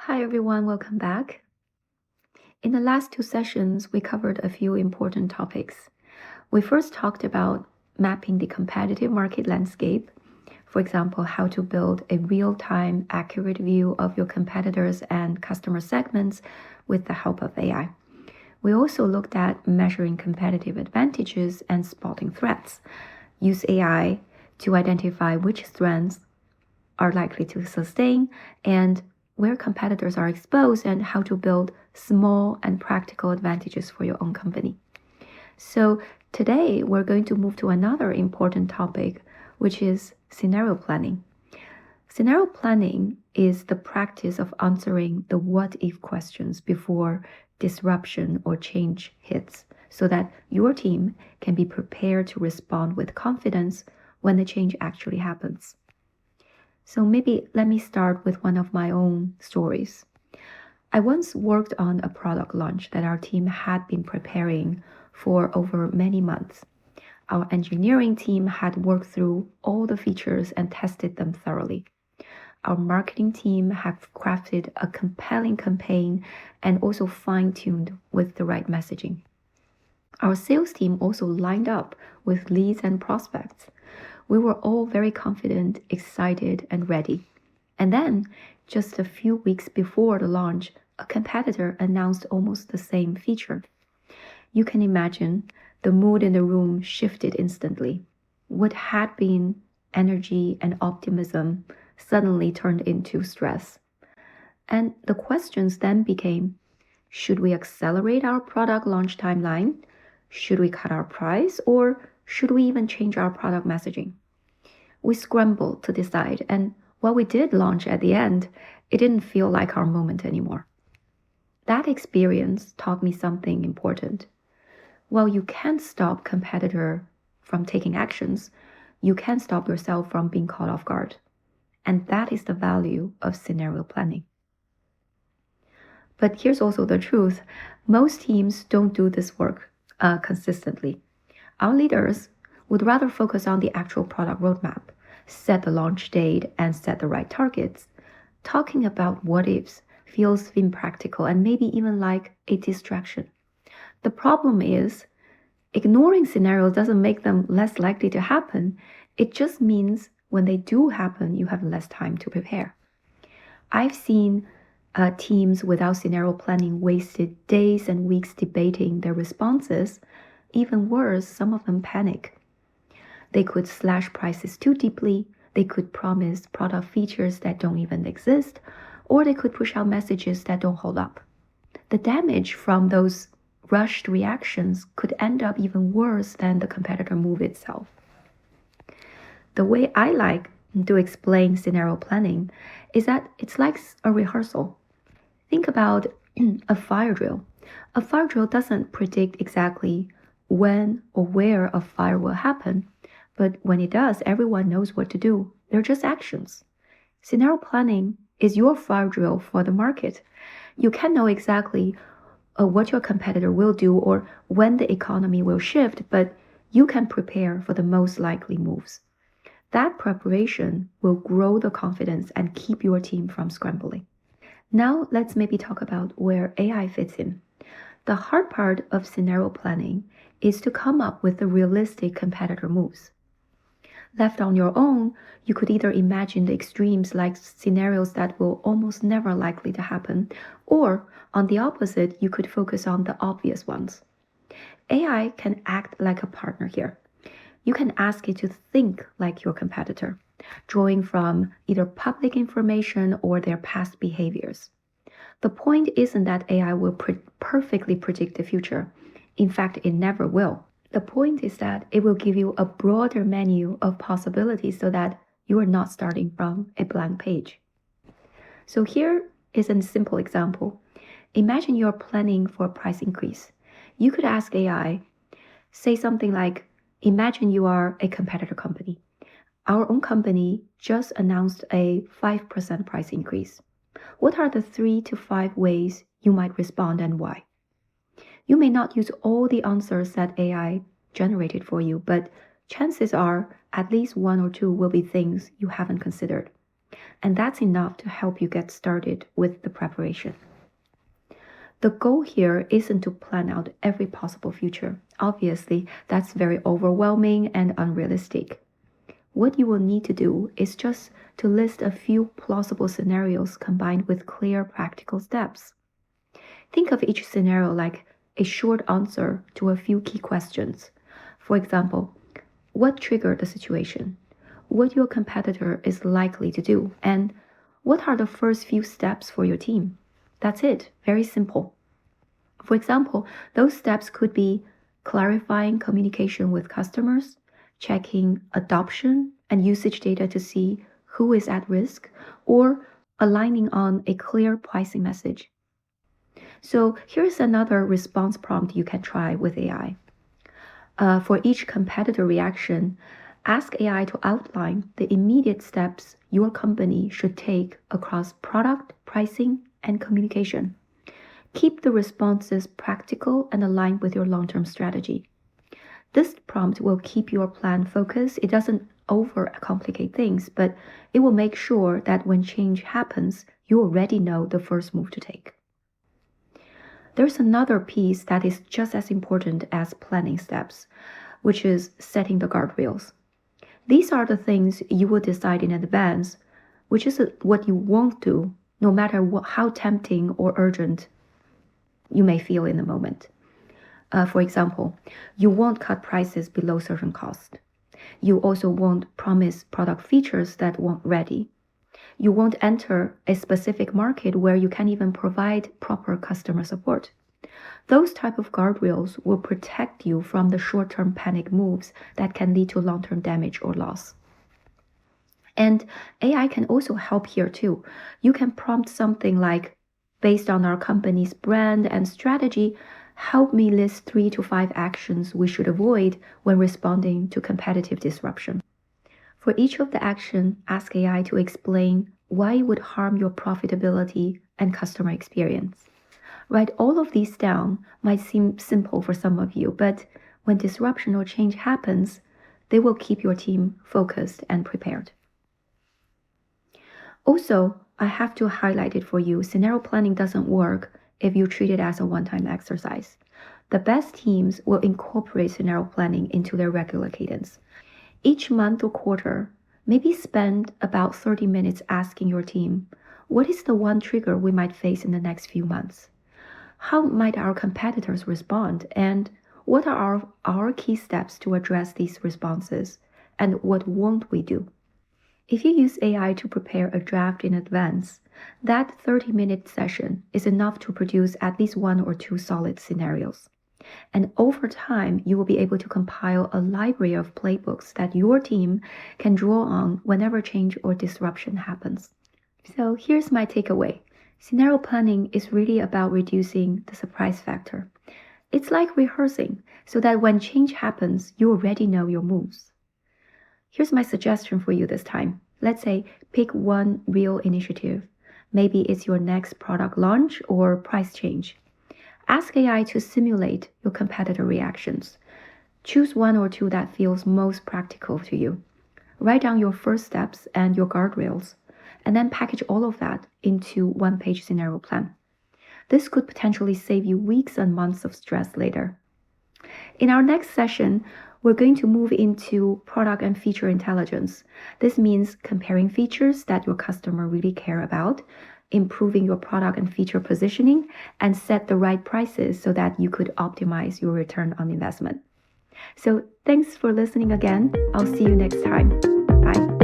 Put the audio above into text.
Hi everyone, welcome back. In the last two sessions, we covered a few important topics. We first talked about mapping the competitive market landscape. For example, how to build a real-time, accurate view of your competitors and customer segments with the help of AI. We also looked at measuring competitive advantages and spotting threats. Use AI to identify which strengths are likely to sustain and where competitors are exposed and how to build small and practical advantages for your own company. So today we're going to move to another important topic, which is scenario planning. Scenario planning is the practice of answering the what-if questions before disruption or change hits so that your team can be prepared to respond with confidence when the change actually happens. So maybe let me start with one of my own stories. I once worked on a product launch that our team had been preparing for over many months. Our engineering team had worked through all the features and tested them thoroughly. Our marketing team had crafted a compelling campaign and also fine-tuned with the right messaging. Our sales team also lined up with leads and prospects. We were all very confident, excited, and ready. And then, just a few weeks before the launch, a competitor announced almost the same feature. You can imagine the mood in the room shifted instantly. What had been energy and optimism suddenly turned into stress. And the questions then became, should we accelerate our product launch timeline? Should we cut our price? Or should we even change our product messaging? We scrambled to decide, and while we did launch at the end, it didn't feel like our moment anymore. That experience taught me something important. While you can't stop competitor from taking actions, you can stop yourself from being caught off guard. And that is the value of scenario planning. But here's also the truth. Most teams don't do this work consistently. Our leaders would rather focus on the actual product roadmap, set the launch date, and set the right targets. Talking about what ifs feels impractical and maybe even like a distraction. The problem is, ignoring scenarios doesn't make them less likely to happen. It just means when they do happen, you have less time to prepare. I've seen teams without scenario planning wasted days and weeks debating their responses. Even worse, some of them panic. They could slash prices too deeply, they could promise product features that don't even exist, or they could push out messages that don't hold up. The damage from those rushed reactions could end up even worse than the competitor move itself. The way I like to explain scenario planning is that it's like a rehearsal. Think about a fire drill. A fire drill doesn't predict exactly when or where a fire will happen, but when it does, everyone knows what to do. They're just actions. Scenario planning is your fire drill for the market. You can know exactly what your competitor will do or when the economy will shift, but you can prepare for the most likely moves. That preparation will grow the confidence and keep your team from scrambling. Now let's maybe talk about where AI fits in. The hard part of scenario planning is to come up with the realistic competitor moves. Left on your own, you could either imagine the extremes like scenarios that will almost never likely to happen, or on the opposite, you could focus on the obvious ones. AI can act like a partner here. You can ask it to think like your competitor, drawing from either public information or their past behaviors. The point isn't that AI will perfectly predict the future. In fact, it never will. The point is that it will give you a broader menu of possibilities so that you are not starting from a blank page. So here is a simple example. Imagine you're planning for a price increase. You could ask AI, say something like, imagine you are a competitor company. Our own company just announced a 5% price increase. What are the 3 to 5 ways you might respond and why? You may not use all the answers that AI generated for you, but chances are at least 1 or 2 will be things you haven't considered. And that's enough to help you get started with the preparation. The goal here isn't to plan out every possible future. Obviously, that's very overwhelming and unrealistic. What you will need to do is just to list a few plausible scenarios combined with clear practical steps. Think of each scenario like a short answer to a few key questions. For example, what triggered the situation? What your competitor is likely to do? And what are the first few steps for your team? That's it. Very simple. For example, those steps could be clarifying communication with customers, checking adoption and usage data to see who is at risk, or aligning on a clear pricing message. So here's another response prompt you can try with AI. For each competitor reaction, ask AI to outline the immediate steps your company should take across product, pricing, and communication. Keep the responses practical and aligned with your long-term strategy. This prompt will keep your plan focused. It doesn't overcomplicate things, but it will make sure that when change happens, you already know the first move to take. There's another piece that is just as important as planning steps, which is setting the guardrails. These are the things you will decide in advance, which is what you won't do, no matter how tempting or urgent you may feel in the moment. For example, you won't cut prices below certain cost. You also won't promise product features that won't ready. You won't enter a specific market where you can't even provide proper customer support. Those type of guardrails will protect you from the short-term panic moves that can lead to long-term damage or loss. And AI can also help here too. You can prompt something like, based on our company's brand and strategy, help me list 3 to 5 actions we should avoid when responding to competitive disruption. For each of the action, ask AI to explain why it would harm your profitability and customer experience. Write all of these down. Might seem simple for some of you, but when disruption or change happens, they will keep your team focused and prepared. Also, I have to highlight it for you, scenario planning doesn't work if you treat it as a one-time exercise. The best teams will incorporate scenario planning into their regular cadence. Each month or quarter, maybe spend about 30 minutes asking your team, what is the one trigger we might face in the next few months? How might our competitors respond? And what are our key steps to address these responses? And what won't we do? If you use AI to prepare a draft in advance, that 30-minute session is enough to produce at least 1 or 2 solid scenarios. And over time, you will be able to compile a library of playbooks that your team can draw on whenever change or disruption happens. So here's my takeaway. Scenario planning is really about reducing the surprise factor. It's like rehearsing, so that when change happens, you already know your moves. Here's my suggestion for you this time. Let's say pick one real initiative. Maybe it's your next product launch or price change. Ask AI to simulate your competitor reactions. Choose 1 or 2 that feels most practical to you. Write down your first steps and your guardrails, and then package all of that into one-page scenario plan. This could potentially save you weeks and months of stress later. In our next session, we're going to move into product and feature intelligence. This means comparing features that your customer really care about, improving your product and feature positioning, and set the right prices so that you could optimize your return on investment. So thanks for listening again. I'll see you next time. Bye.